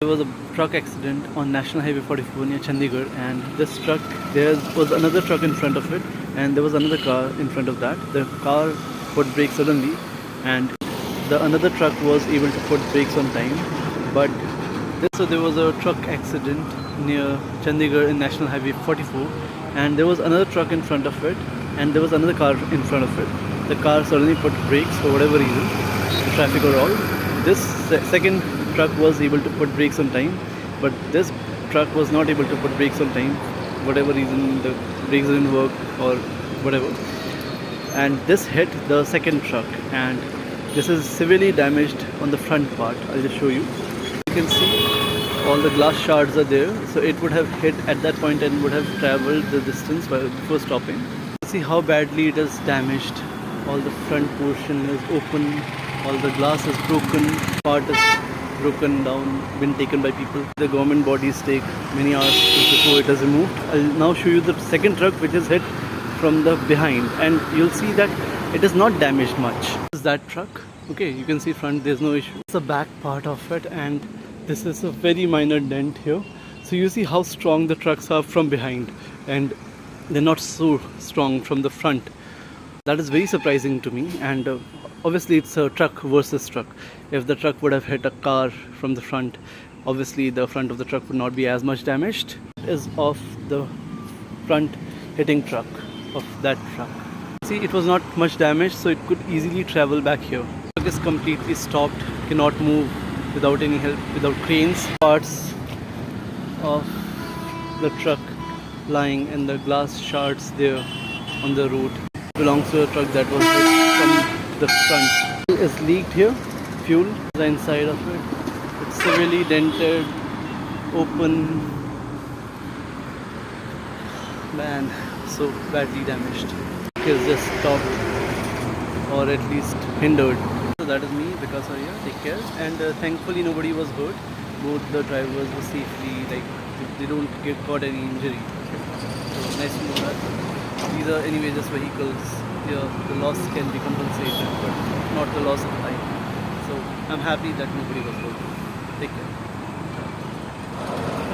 There was a truck accident on National Highway 44 near Chandigarh, and this truck, there was another truck in front of it, and there was another car in front of that. The car put brakes suddenly, and the another truck was able to put brakes on time. But so there was a truck accident near Chandigarh in National Highway 44, and there was another truck in front of it, and there was another car in front of it. The car suddenly put brakes for whatever reason, the traffic or all. This second truck was able to put brakes on time, but this truck was not able to put brakes on time, whatever reason, the brakes didn't work or whatever. And this hit the second truck, and this is severely damaged on the front part. I'll just show you. You can see all the glass shards are there, so it would have hit at that point and would have traveled the distance before stopping. See how badly it is damaged. All the front portion is open, all the glass is broken, part is broken down, been taken by people. The government bodies take many hours before it is removed. I'll now show you the second truck, which is hit from the behind, and you'll see that it is not damaged much. This is that truck. Okay, you can see front, there's no issue. It's the back part of it, and this is a very minor dent here. So you see how strong the trucks are from behind, and they're not so strong from the front. That is very surprising to me, and obviously it's a truck versus truck. If the truck would have hit a car from the front, obviously the front of the truck would not be as much damaged. It is of the front hitting truck of that truck. See, it was not much damaged, so it could easily travel back here. The truck is completely stopped, cannot move without any help, without cranes. Parts of the truck lying and the glass shards there on the road belongs to a truck that was hit from the front. Fuel is leaked here. Fuel is inside of it. It's severely dented, open, man, so badly damaged. It is just stopped or at least hindered. So that is me, Vikas Arya. Take care. And thankfully nobody was hurt. Both the drivers were safely, like they don't get caught any injury. So nice to know that. These are anyway just vehicles. Here the loss can be compensated, but not the loss of life. So I'm happy that nobody was hurt. Take care.